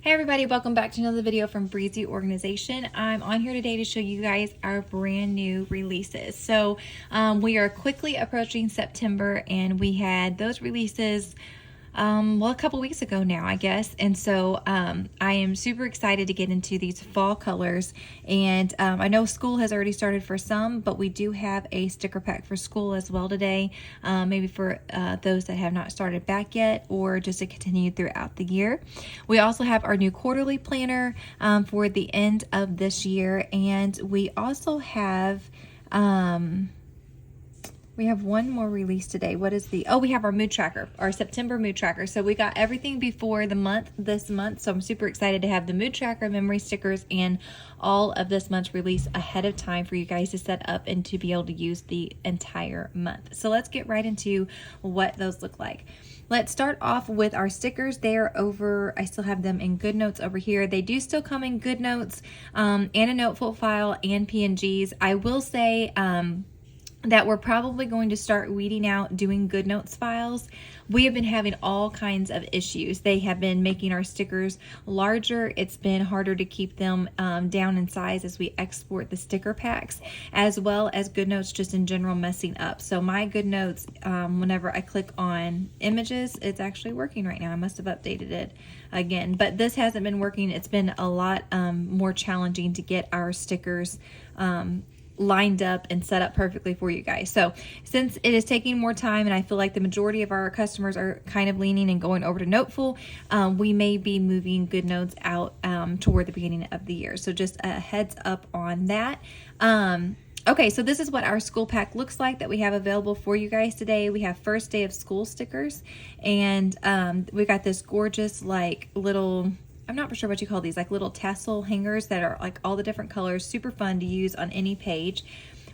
Hey everybody, welcome back to another video from Breezy Organization. I'm on here today to show you guys our brand new releases. So we are quickly approaching September and we had those releases a couple weeks ago now, I guess. And so I am super excited to get into these fall colors. And I know school has already started for some, but we do have a sticker pack for school as well today, maybe for those that have not started back yet or just to continue throughout the year. We also have our new quarterly planner for the end of this year. And we also have one more release today. What is we have our mood tracker, our September mood tracker. So we got everything before this month. So I'm super excited to have the mood tracker, memory stickers, and all of this month's release ahead of time for you guys to set up and to be able to use the entire month. So let's get right into what those look like. Let's start off with our stickers. They're over, I still have them in GoodNotes over here. They do still come in GoodNotes and a notebook file and PNGs. I will say, that we're probably going to start weeding out doing GoodNotes files. We have been having all kinds of issues. They have been making our stickers larger. It's been harder to keep them down in size as we export the sticker packs, as well as GoodNotes just in general messing up. So my GoodNotes, whenever I click on images, it's actually working right now. I must have updated it again, but this hasn't been working. It's been a lot more challenging to get our stickers lined up and set up perfectly for you guys. So since it is taking more time and I feel like the majority of our customers are kind of leaning and going over to Noteful, we may be moving GoodNotes out toward the beginning of the year. So just a heads up on that. Okay, so this is what our school pack looks like that we have available for you guys today. We have first day of school stickers, and we got this gorgeous like little, I'm not for sure what you call these, like little tassel hangers that are like all the different colors, super fun to use on any page.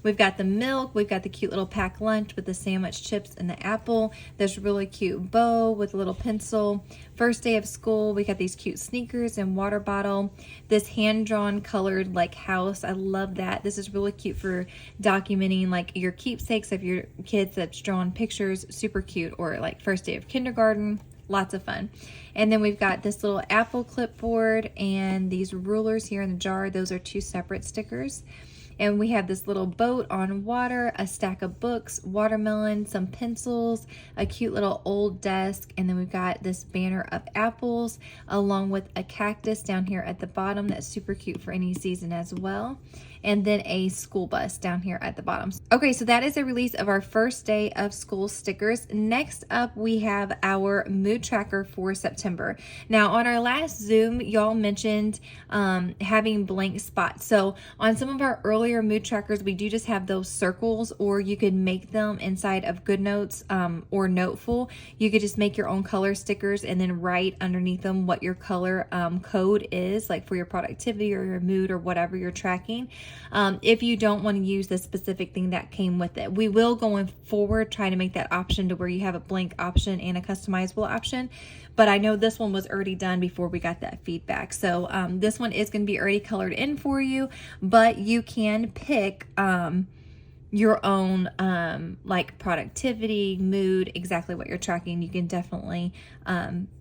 We've got the milk, we've got the cute little pack lunch with the sandwich chips and the apple, this really cute bow with a little pencil. First day of school, we got these cute sneakers and water bottle, this hand-drawn colored like house. I love that. This is really cute for documenting like your keepsakes of your kids that's drawn pictures, super cute, or like first day of kindergarten. Lots of fun. And then we've got this little apple clipboard and these rulers here in the jar. Those are two separate stickers. And we have this little boat on water, a stack of books, watermelon, some pencils, a cute little old desk, and then we've got this banner of apples along with a cactus down here at the bottom that's super cute for any season as well. And then a school bus down here at the bottom. Okay, so that is a release of our first day of school stickers. Next up, we have our mood tracker for September. Now, on our last Zoom, y'all mentioned having blank spots. So on some of our earlier mood trackers, we do just have those circles, or you could make them inside of GoodNotes or Noteful. You could just make your own color stickers and then write underneath them what your color code is, like for your productivity or your mood or whatever you're tracking. If you don't want to use the specific thing that came with it, we will going forward try to make that option to where you have a blank option and a customizable option. But I know this one was already done before we got that feedback. So this one is going to be already colored in for you, but you can pick your own like productivity, mood, exactly what you're tracking. You can definitely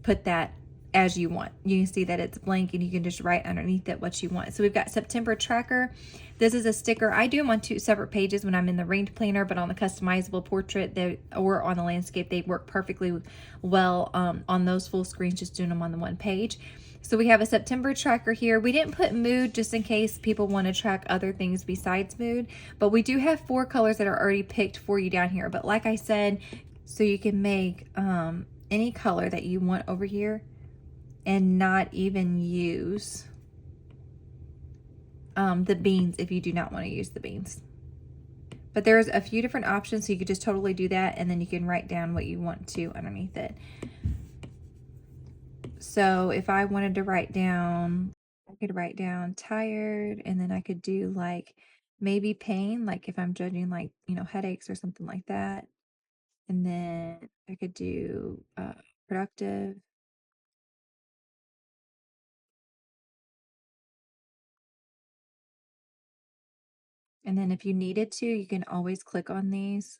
put that as you want. You can see that it's blank and you can just write underneath it what you want. So we've got September tracker. This is a sticker. I do them on two separate pages when I'm in the ringed planner, but on the customizable portrait or on the landscape, they work perfectly well on those full screens, just doing them on the one page. So we have a September tracker here. We didn't put mood just in case people want to track other things besides mood, but we do have 4 colors that are already picked for you down here. But like I said, so you can make any color that you want over here and not even use the beans if you do not want to use the beans. But there's a few different options, so you could just totally do that, and then you can write down what you want to underneath it. So if I wanted to write down, I could write down tired, and then I could do like maybe pain, like if I'm judging like, you know, headaches or something like that. And then I could do productive. And then if you needed to, you can always click on these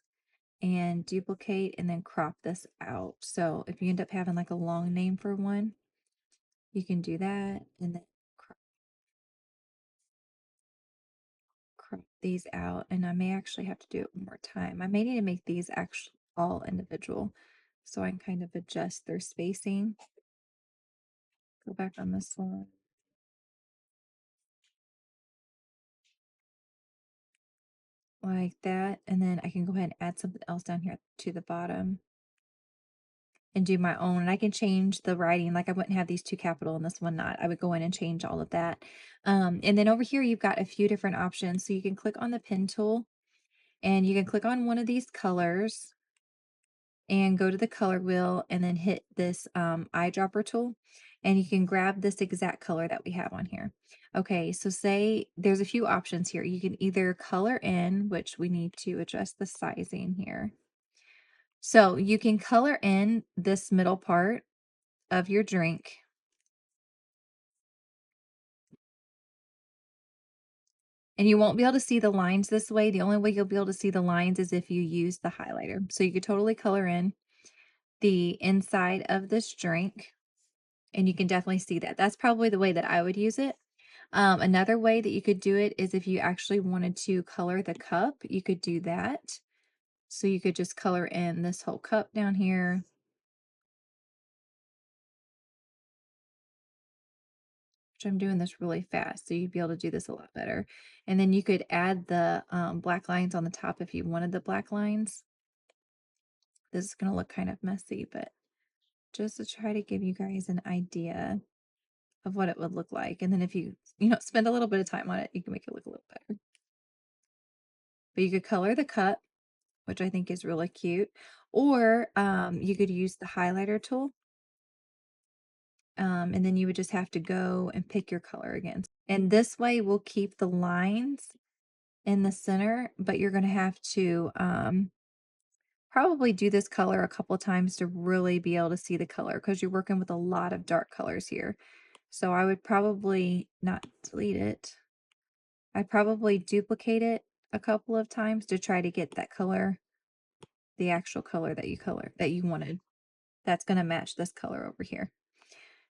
and duplicate and then crop this out. So if you end up having like a long name for one, You can do that and then crop these out. And I may actually have to do it one more time. I may need to make these actually all individual so I can kind of adjust their spacing. Go back on this one. Like that. And then I can go ahead and add something else down here to the bottom and do my own. And I can change the writing. Like I wouldn't have these two capital and this one not. I would go in and change all of that. And then over here, you've got a few different options. So you can click on the pen tool and you can click on one of these colors and go to the color wheel and then hit this eyedropper tool. And you can grab this exact color that we have on here. Okay, so say there's a few options here. You can either color in, which we need to adjust the sizing here. So you can color in this middle part of your drink. And you won't be able to see the lines this way. The only way you'll be able to see the lines is if you use the highlighter. So you could totally color in the inside of this drink. And you can definitely see that. That's probably the way that I would use it. Another way that you could do it is if you actually wanted to color the cup, you could do that. So you could just color in this whole cup down here. Which I'm doing this really fast, so you'd be able to do this a lot better. And then you could add the black lines on the top if you wanted the black lines. This is going to look kind of messy, but just to try to give you guys an idea of what it would look like. And then if you spend a little bit of time on it, you can make it look a little better. But you could color the cup, which I think is really cute. Or you could use the highlighter tool. And then you would just have to go and pick your color again. And this way we'll keep the lines in the center, but you're going to have to probably do this color a couple of times to really be able to see the color because you're working with a lot of dark colors here. So I would probably not delete it. I'd probably duplicate it a couple of times to try to get that color, the actual color that you wanted. That's going to match this color over here.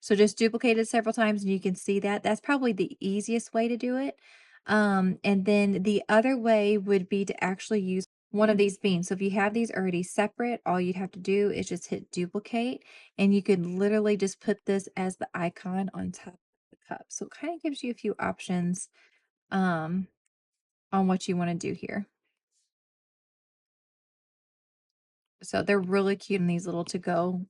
So just duplicate it several times and you can see that. That's probably the easiest way to do it. And then the other way would be to actually use one of these beans. So if you have these already separate, all you'd have to do is just hit duplicate and you could literally just put this as the icon on top of the cup. So it kind of gives you a few options on what you want to do here. So they're really cute in these little to-go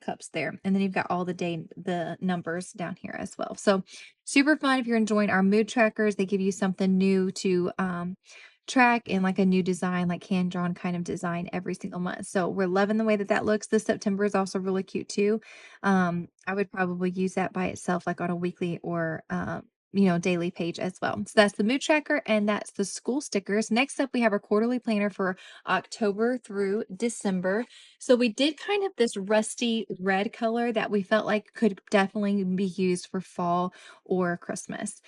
cups there. And then you've got all the numbers down here as well. So super fun if you're enjoying our mood trackers. They give you something new to track and like a new design, like hand-drawn kind of design every single month. So we're loving the way that that looks. This September is also really cute too. I would probably use that by itself, like on a weekly or daily page as well. So that's the mood tracker and that's the school stickers. Next up, we have our quarterly planner for October through December. So we did kind of this rusty red color that we felt like could definitely be used for fall or Christmas.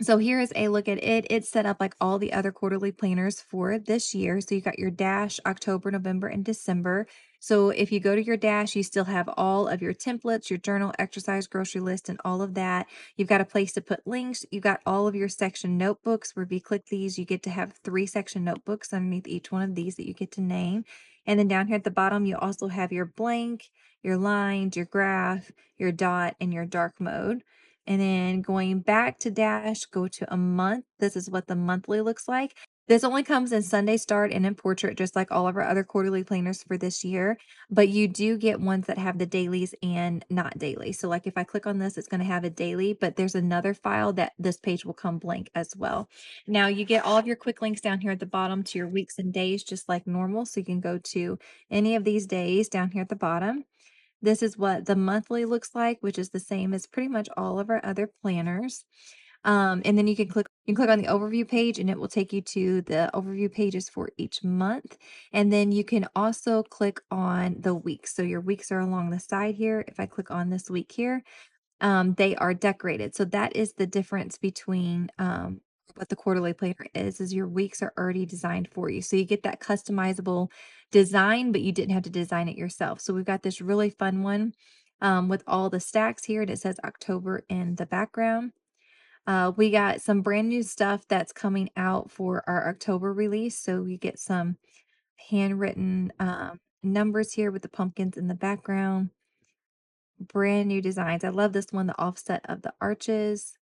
So here is a look at it. It's set up like all the other quarterly planners for this year. So you got your dash, October, November, and December. So if you go to your dash, you still have all of your templates, your journal, exercise, grocery list, and all of that. You've got a place to put links. You've got all of your section notebooks where if you click these, you get to have 3 section notebooks underneath each one of these that you get to name. And then down here at the bottom, you also have your blank, your lines, your graph, your dot, and your dark mode. And then going back to dash, go to a month. This is what the monthly looks like. This only comes in Sunday Start and in Portrait, just like all of our other quarterly planners for this year. But you do get ones that have the dailies and not daily. So like if I click on this, it's going to have a daily, but there's another file that this page will come blank as well. Now you get all of your quick links down here at the bottom to your weeks and days, just like normal. So you can go to any of these days down here at the bottom. This is what the monthly looks like, which is the same as pretty much all of our other planners. And then you can click on the overview page and it will take you to the overview pages for each month. And then you can also click on the weeks. So your weeks are along the side here. If I click on this week here, they are decorated. So that is the difference between what the quarterly planner is your weeks are already designed for you. So you get that customizable design, but you didn't have to design it yourself. So we've got this really fun one with all the stacks here, and it says October in the background. We got some brand new stuff that's coming out for our October release. So we get some handwritten numbers here with the pumpkins in the background. Brand new designs. I love this one, the offset of the arches,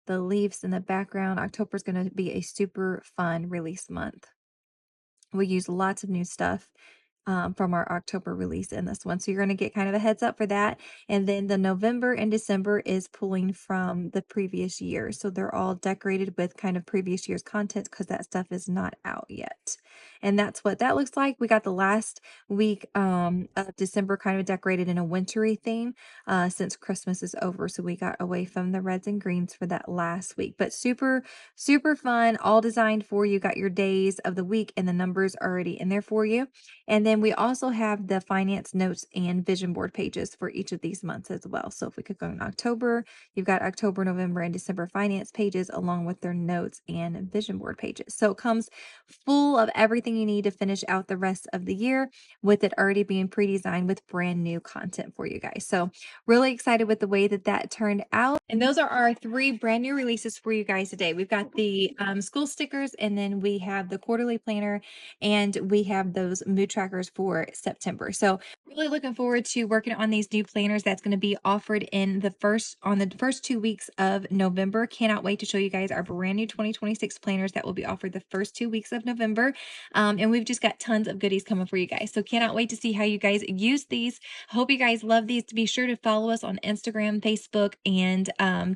the leaves in the background. October is going to be a super fun release month. We use lots of new stuff from our October release in this one. So you're going to get kind of a heads up for that. And then the November and December is pulling from the previous year. So they're all decorated with kind of previous year's content because that stuff is not out yet. And that's what that looks like. We got the last week of December kind of decorated in a wintry theme since Christmas is over. So we got away from the reds and greens for that last week. But super, super fun, all designed for you. Got your days of the week and the numbers already in there for you. And then we also have the finance notes and vision board pages for each of these months as well. So if we could go in October, you've got October, November, and December finance pages along with their notes and vision board pages. So it comes full of everything you need to finish out the rest of the year with it already being pre-designed with brand new content for you guys. So really excited with the way that that turned out. And those are our 3 brand new releases for you guys today. We've got the school stickers, and then we have the quarterly planner, and we have those mood trackers for September. So really looking forward to working on these new planners that's going to be offered in the first 2 weeks of November. Cannot wait to show you guys our brand new 2026 planners that will be offered the first 2 weeks of November. And we've just got tons of goodies coming for you guys. So cannot wait to see how you guys use these. I hope you guys love these. Be sure to follow us on Instagram, Facebook, and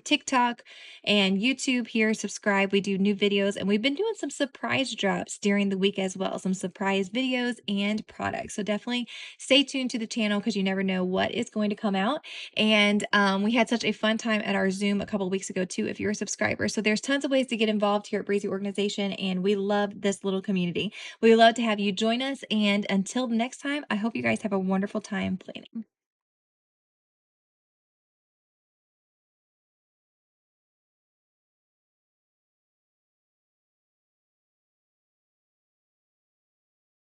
TikTok and YouTube here. Subscribe. We do new videos, and we've been doing some surprise drops during the week as well. Some surprise videos and products. So definitely stay tuned to the channel because you never know what is going to come out. And we had such a fun time at our Zoom a couple weeks ago too, if you're a subscriber. So there's tons of ways to get involved here at Breezy Organization, and we love this little community. We would love to have you join us. And until next time, I hope you guys have a wonderful time planning.